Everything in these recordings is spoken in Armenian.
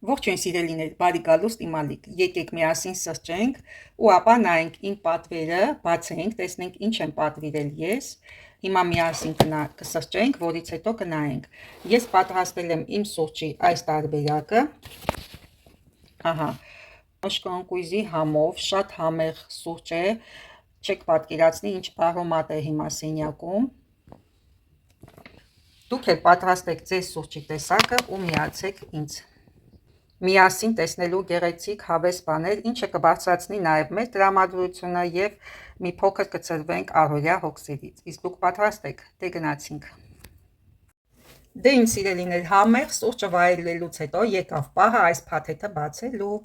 Ողջույն սիրելիներ, բարի գալուստ իմ ալիք, եկեք միասին սրճենք ու ապա նայենք իմ պատվերը, բացենք, տեսնենք ինչ եմ պատվիրել ես, հիմա միասին կսրճենք, որից հետո կնայենք, ես պատրաստել եմ իմ սուրճի այս տարբերակը, ահա, մշկոնկույզի համով, շատ համեղ սուրճ է, չեք պատկերացնի ինչ արոմատ է հիմա սենյակում, դուք էլ պատրաստեք ձեզ սուրճի տեսակը ու միացեք ինձ։ Միասին տեսնելու գեղեցիկ հավես բաներ, ինչը կբարձրացնի նաև մեր տրամադրությունը եւ մի փոքր կծրվենք առօրյա հոգսերից։ Իսկ դուք պատրաստ եք, դե գնացինք։ Դե ինձ սիրելիներ, համեղ սուրճը վայելելուց հետո եկավ պահը այս փաթեթը բացելու։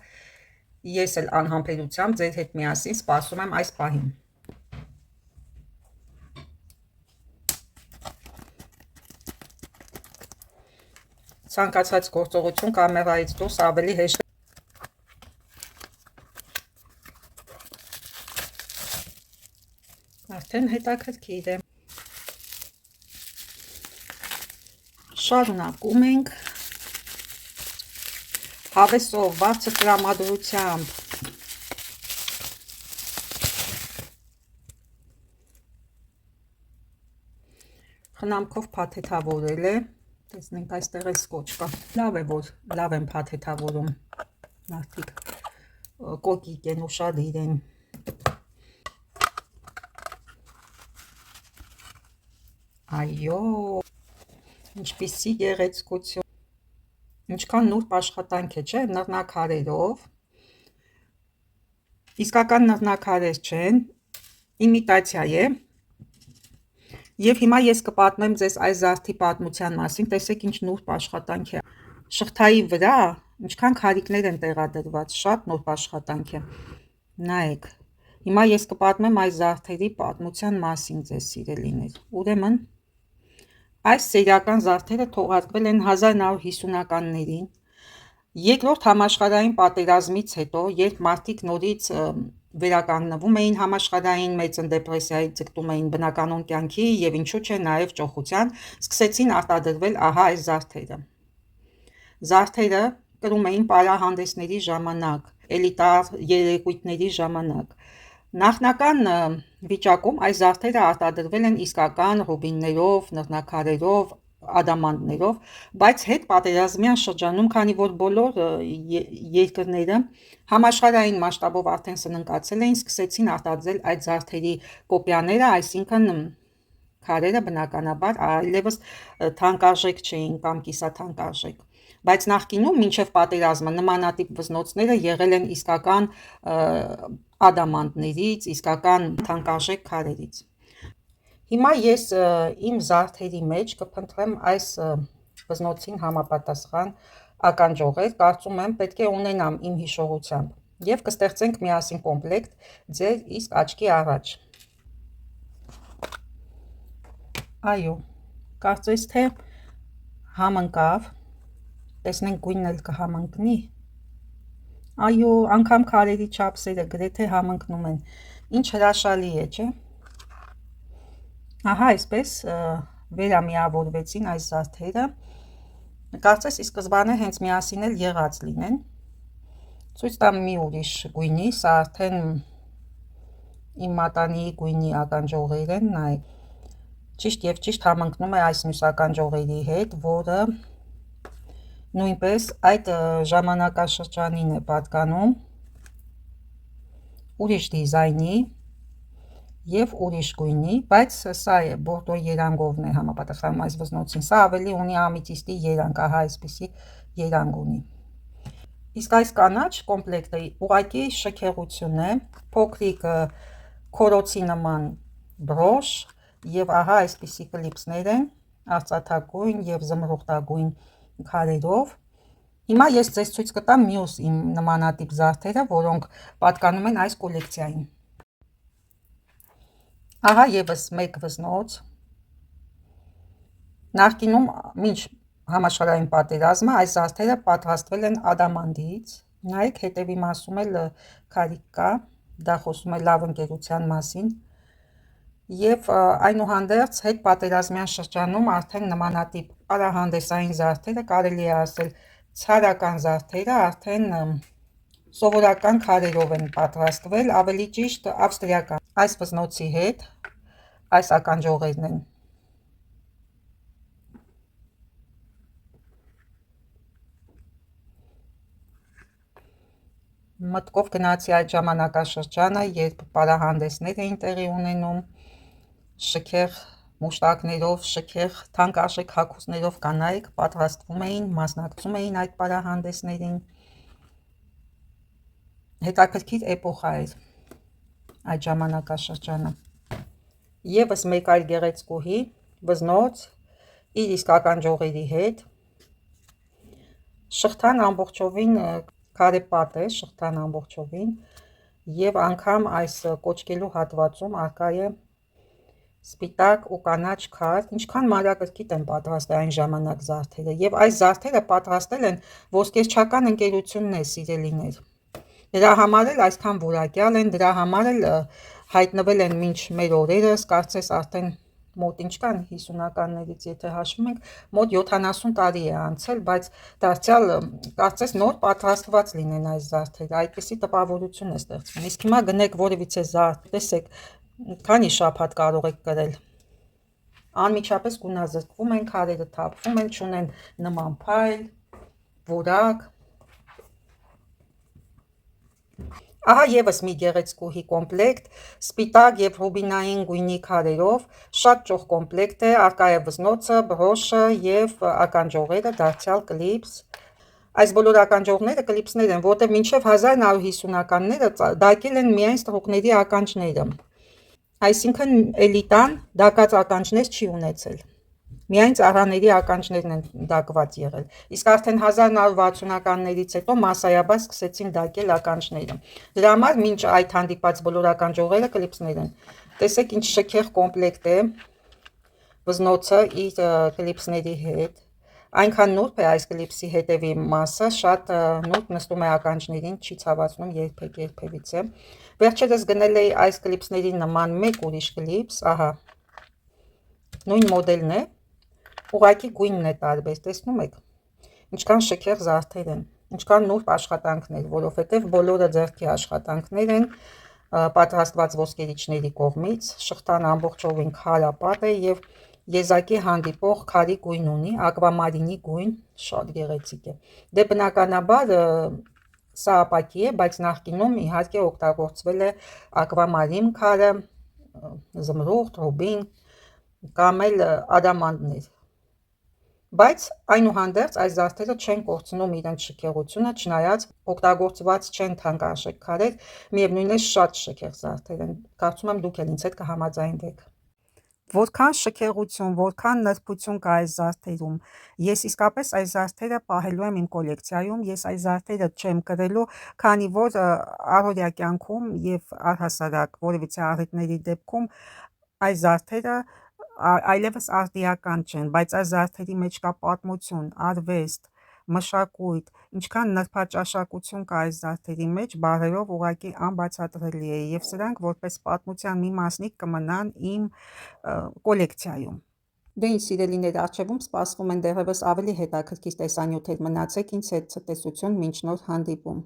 Ես էլ անհամբերությամբ ձեր հետ միասին սպասում եմ այս պահին։ Ցանկացած գործողություն կամերայից դուրս ավելի հեշտ արդեն հետաքրքիր է։ Շարունակում ենք հավեսով, բարձր տրամադրությամբ խնամքով փաթեթավորել է։ Տեսնենք այստեղ էլ սկոչ կա։ Լավ է, որ լավ են փաթեթավորում։ Մարդիկ կոկիկ են, ուշադիր են։ Այո, ինչպիսի գեղեցկություն։ Ինչքան նուրբ աշխատանք է, չէ՞, նռնակարերով։ Իսկական նռնակարեր չեն, իմիտացիա է։ Եվ հիմա ես կպատմեմ ձեզ այս զարդի պատմության մասին, տեսեք ինչ նուրբ աշխատանք է։ Շղթայի վրա ինչքան քարիկներ են տեղադրված, շատ նուրբ աշխատանք է։ Նայեք։ Հիմա ես կպատմեմ այս զարդերի պատմության մասին ձեզ սիրելիներ։ Ուրեմն այս սերիական զարդերը թողարկվել են 1950-ականներին։ Երկրորդ համաշխարհային պատերազմից հետո, երբ մարդիկ նորից վերականգնվում էին համաշխարհային մեծն դեպրեսիայի ձգտում էին բնականոն կյանքի եւ ինչու՞ չէ նաեւ ճոխության, սկսեցին արտադրվել ահա այս զարդերը։ Զարդերը կրում էին պարահանդեսների ժամանակ, էլիտար երեկույթների ժամանակ։ Նախնական վիճակում այս զարդերը արտադրվել են իսկական ռուբիններով, նռնակարերով, ադամանդներով, բայց հետպատերազմյան շրջանում, քանի որ բոլոր երկրները համաշխարհային մասշտաբով արդեն սննկացել էին, սկսեցին արտադրել այդ զարդերի կոպիաները, այսինքն քարերը բնականաբար այլևս թանկարժեք չէին կամ կիսաթանկարժեք։ Բայց նախկինում մինչև պատերազմը նմանատիպ վզնոցները եղել են իսկական ադամանդներից, իսկական թանկարժեք քարերից։ Հիմա ես իմ զարդերի մեջ կփնտրեմ այս վզնոցին համապատասխան ականջողեր, կարծում եմ պետք է ունենամ իմ հիշողությամբ եւ կստեղծենք միասին կոմպլեկտ ձեր իսկ աչքի առաջ։ Այո, կարծես թե համընկավ, տեսնենք գույնն էլ կհամընկնի։ Այո, անգամ քարերի չափսերը գրեթե համընկնում են, ինչ հրաշալի է, չէ՞։ Ահա այսպես վերամիավորվեցին այս զարդերը, կարծես ի սկզբանե հենց միասին էլ եղած լինեն։ Ցույց տամ մի ուրիշ գույնի, սա արդեն իմ մատանիի գույնի ականջողեր են, նայեք։ Ճիշտ եւ ճիշտ համընկնում է այս մյուս ականջողերի հետ, որը նույնպես այդ ժամանակաշրջանին է պատկանում, ուրիշ դիզայնի եւ ուրիշ գույնի, բայց սա է բորդո երանգովն է համապատասխանում այս վզնոցին, սա ավելի ունի ամիթիստի երանգ, ահա այսպիսի երանգ ունի։ Իսկ այս կանաչ կոմպլեկտը ուղղակի շքեղություն է, փոքրիկ քորոցի նման բրոշ եւ ահա այսպիսի կլիպսներ են, արծաթագույն եւ զմրուխտագույն քարերով։ Հիմա ես ձեզ ցույց կտամ մյուս իմ նմանատիպ զարդերը, որոնք պատկանում են այս կոլեկցիային։ Ահա եւս մեկ վզնոց։ Նախկինում մինչ համաշխարհային պատերազմը այս զարդերը պատրաստվել են ադամանդից։ Նայեք, հետևի մասում էլ քարիկ կա, դա խոսում է լավ ընկերության մասին։ Եվ այնուհանդերձ հետպատերազմյան շրջանում արդեն նմանատիպ պարահանդեսային զարդերը կարելի է ասել Ցարական զարդերը արդեն սովորական քարերով են պատրաստվել, ավելի ճիշտ ավստրիական։ Այս վզնոցի հետ այս ականջողերն են։ Մտկով գնացի այդ ժամանակաշրջանը, երբ պարահանդեսներ էին տեղի ունենում, շքեղ մուշտակներով, շքեղ թանկարժեք հագուստներով կանայք պատրաստվում էին, մասնակցում էին այդ պարահանդեսներին։ Հետաքրքիր էպոխա էր այդ ժամանակաշրջանը։ Եվս մեկ այլ գեղեցկուհի, վզնոց, իր իսկ ականջողերի հետ, շղթան ամբողջովին քարեպատ է, շղթան ամբողջովին, եւ անգամ այս կոճկելու հատվածում արկա է սպիտակ ու կանաչ քար, ինչքան մանրակրկիտ են պատրաստել այն ժամանակ զարդերը, եւ այս զարդերը պատրաստել են ոսկերչական ընկերություններ, սիրելիներ։ Դրա համար էլ այսքան որակյալ են, դրա համար էլ հայտնվել են մինչ մեր օրերս, կարծես արդեն մոտ ինչքան 50-ականներից, եթե հաշվում ենք, մոտ 70 տարի է անցել, բայց դարձյալ կարծես նոր պատրաստված լինեն այս զարդերը, այդպիսի տպավորություն է ստեղծվում։ Իսկ հիմա գնեք որևիցե զարդ, տեսեք, քանի շաբաթ կարող եք կրել։ Անմիջապես գունազրկվում են, քարերը թափվում են, չունեն նման փայլ, որակ։ Ահա եւս մի գեղեցկուհի կոմպլեկտ, սպիտակ եւ ռուբինային գույնի քարերով, շատ ճոխ կոմպլեկտ է, արկա է վզնոցը, բրոշը եւ ականջողերը, դարձյալ կլիպս։ Այս բոլոր ականջողները կլիպսներ են, որտեղ մինչև 1950-ականները դակել են միայն ստրուկների ականջները։ Այսինքն էլիտան դակած ականջներ չի ունեցել։ Միայն ծառաների ականջներն են դակված եղել։ Իսկ արդեն 1960-ականներից հետո մասսայաբար սկսեցին դակել ականջները։ Դրա համար մինչ այդ հանդիպած բոլոր ականջողերը կլիպսներ են։ Տեսեք ինչ շքեղ կոմպլեկտ է վզնոցը իր կլիպսների հետ։ Այնքան նուրբ է այս կլիպսի հետևի մասը, շատ նուրբ նստում է ականջներին, չի ցավացնում երբևիցե։ Վերջերս գնել էի այս կլիպսների նման մեկ ուրիշ կլիպս, ահա, նույն մոդելն է, ուղղակի գույնն է տարբեր, տեսնում եք, ինչքան շքեղ զարդեր են, ինչքան նուրբ աշխատանքներ, որովհետև բոլորը ձեռքի աշխատանքներ են, պատրաստված ոսկերիչների կողմից, շղթան ամբողջովին քարապատ է եւ եզակի հանդիպող քարի գույն ունի, ակվամարինի գույն, շատ գեղեցիկ է։ Դե բնականաբար սա ապակի է, բայց նախկինում իհարկե օգտագործվել է ակվամարին քարը, զմրուխտ, ռուբին կամ էլ ադամանդներ։ Բայց այնուհանդերձ այս զարդերը չեն կորցնում իրենց շքեղությունը, չնայած օգտագործված չեն թանկարժեք քարեր, միևնույն է շատ շքեղ զարդեր են։ Կարծում եմ դուք էլ ինձ հետ կհամաձայնվեք։ Որքան շքեղություն, որքան նրբություն կա այս զարդերում։ Ես իսկապես այս զարդերը պահելու եմ իմ կոլեկցիայում, ես այս զարդերը չեմ կրելու, քանի որ առօրյա կյանքում եւ առհասարակ որևիցե առիթների դեպքում այս զարդերը այլևս արդիական չեն, բայց այս զարդերի մեջ կա պատմություն, արվեստ, մշակույթ, ինչքան նրբաճաշակություն կա այս զարդերի մեջ, բառերով ուղղակի անբացատրելի է, եւ սրանք որպես պատմության մի մասնիկ կմնան իմ կոլեկցիայում։ Դե ինչ սիրելիներ, առջևում սպասվում են դեռևս ավելի հետաքրքիր տեսանյութեր, մնացեք ինձ հետ, ցտեսություն, մինչ նոր հանդիպում։